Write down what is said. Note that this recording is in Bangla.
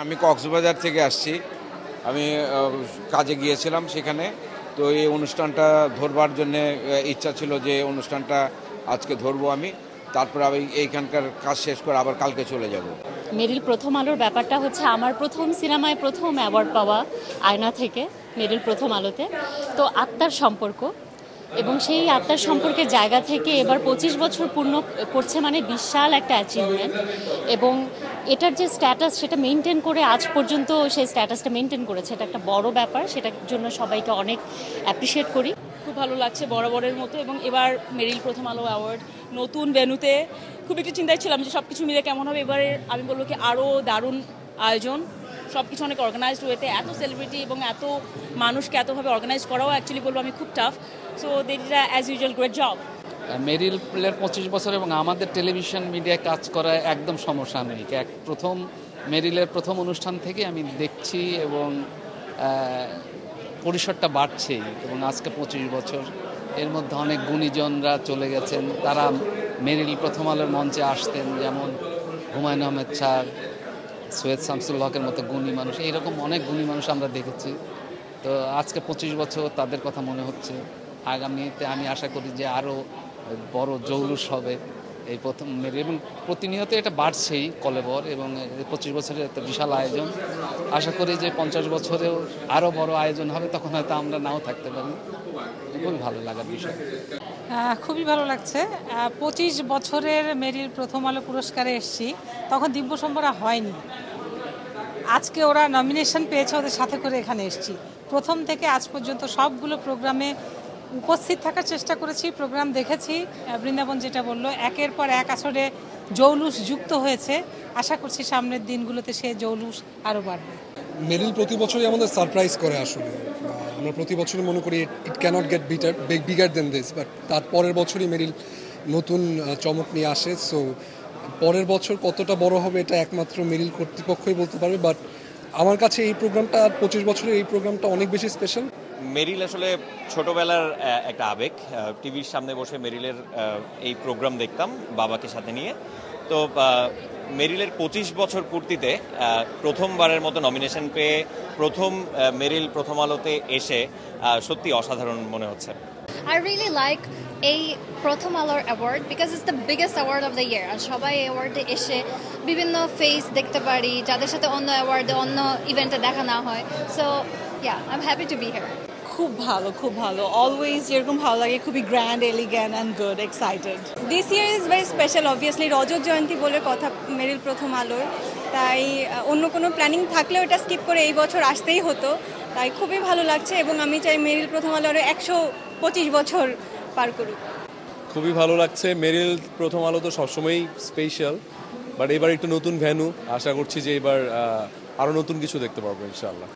আমি কক্সবাজার থেকে আসছি। আমি কাজে গিয়েছিলাম সেখানে। তো এই অনুষ্ঠানটা ধরবার জন্যে ইচ্ছা ছিল যে অনুষ্ঠানটা আজকে ধরবো আমি। তারপরে আমি এইখানকার কাজ শেষ করে আবার কালকে চলে যাব। মেরিল প্রথম আলোর ব্যাপারটা হচ্ছে আমার প্রথম সিনেমায় প্রথম অ্যাওয়ার্ড পাওয়া আয়না থেকে মেরিল প্রথম আলোতে। তো আত্মার সম্পর্ক এবং সেই আত্মার সম্পর্কের জায়গা থেকে এবার 25 বছর পূর্ণ করছে, মানে বিশাল একটা অ্যাচিভমেন্ট। এবং এটার যে স্ট্যাটাস সেটা মেনটেন করে আজ পর্যন্ত সেই স্ট্যাটাসটা মেনটেন করেছে, এটা একটা বড় ব্যাপার। সেটার জন্য সবাইকে অনেক অ্যাপ্রিসিয়েট করি। খুব ভালো লাগছে বরাবরের মতো। এবং এবার মেরিল প্রথম আলো অ্যাওয়ার্ড নতুন ভেন্যুতে খুব একটু চিন্তায় ছিলাম যে সব কিছু মিলে কেমন হবে। এবারে আমি বলবো কি আরও দারুণ আয়োজন, সব কিছু অনেক অর্গানাইজড ওয়েতে, এত সেলিব্রিটি এবং এত মানুষকে এতভাবে অর্গানাইজ করাও অ্যাকচুয়ালি বলবো আমি খুব tough. So they did as usual great job. মেরিলের 25 বছর এবং আমাদের টেলিভিশন মিডিয়ায় কাজ করা একদম সমসাময়িক। প্রথম মেরিলের প্রথম অনুষ্ঠান থেকে আমি দেখছি এবং পরিসরটা বাড়ছেই। এবং আজকে 25 বছর, এর মধ্যে অনেক গুণীজনরা চলে গেছেন। তারা মেরিল প্রথম আলোর মঞ্চে আসতেন, যেমন হুমায়ুন আহমেদ স্যার, সৈয়দ শামসুল হকের মতো গুণী মানুষ। এইরকম অনেক গুণী মানুষ আমরা দেখেছি। তো আজকে 25 বছর তাদের কথা মনে হচ্ছে। আগামীতে আমি আশা করি যে আরও বড় জৌলুস হবে এই প্রথম মেরিল, এবং প্রতিনিয়ত এটা বাড়ছেই কলেবর। এবং 25 বছরের একটা বিশাল আয়োজন। আশা করি যে 50 বছরেও আরও বড় আয়োজন হবে, তখন হয়তো আমরা নাও থাকতে পারি। খুবই ভালো লাগার বিষয়। খুবই ভালো লাগছে। 25 বছরের মেরিল প্রথম আলো পুরস্কারে এসেছি, তখন দিব্য সম্বরা হয়নি। আজকে ওরা নমিনেশন পেয়েছে, ওদের সাথে করে এখানে এসেছি। প্রথম থেকে আজ পর্যন্ত সবগুলো প্রোগ্রামে উপস্থিত থাকার চেষ্টা করেছি, প্রোগ্রাম দেখেছি। বৃন্দাবন যেটা বললো, একের পর এক আসরে জৌলুস যুক্ত হয়েছে। আশা করছি সামনের দিনগুলোতে সে জৌলুস আরও বাড়বে। মেরিল প্রতি বছরই আমাদের সারপ্রাইজ করে আসলে। আমরা প্রতি বছরই মনে করি it can't get bigger than this, but তার পরের বছরই মেরিল নতুন চমক নিয়ে আসে। সো পরের বছর কতটা বড় হবে এটা একমাত্র মেরিল কর্তৃপক্ষই বলতে পারবে। বাট আমার কাছে এই প্রোগ্রামটা, 25 বছরের এই প্রোগ্রামটা অনেক বেশি স্পেশাল। মেরিল আসলে ছোটবেলার একটা আবেগ। টিভির সামনে বসে মেরিলের এই প্রোগ্রাম দেখতাম বাবাকে সাথে নিয়ে। তো মেরিলের 25 বছর পূর্তিতে প্রথমবারের মতো নমিনেশন পেয়ে প্রথম মেরিল প্রথম আলোতে এসে সত্যি অসাধারণ মনে হচ্ছে। I really like এই প্রথম আলোর award because it's the biggest award of the year. আর সবাই এই অ্যাওয়ার্ডে এসে বিভিন্ন ফেস দেখতে পারি, যাদের সাথে অন্য অ্যাওয়ার্ডে অন্য ইভেন্টে দেখা না হয়। So yeah, I am happy to be here. খুব ভালো, খুব ভালো। অলওয়েজ যেরকম ভালো লাগে, খুবই grand, elegant and good, excited. This year is very special. Obviously রজত জয়ন্তী বলে কথা মেরিল প্রথম আলোর, তাই অন্য কোনো প্ল্যানিং থাকলেও এটা স্কিপ করে এই বছর আসতেই হতো। তাই খুবই ভালো লাগছে এবং আমি চাই মেরিল প্রথম আলো আরও 125 বছর পার করুক। খুবই ভালো লাগছে। মেরিল প্রথম আলো তো সবসময়ই স্পেশাল, বাট এবার একটু নতুন ভেন্যু। আশা করছি যে এবার আরও নতুন কিছু দেখতে পারবো ইনশাআল্লাহ।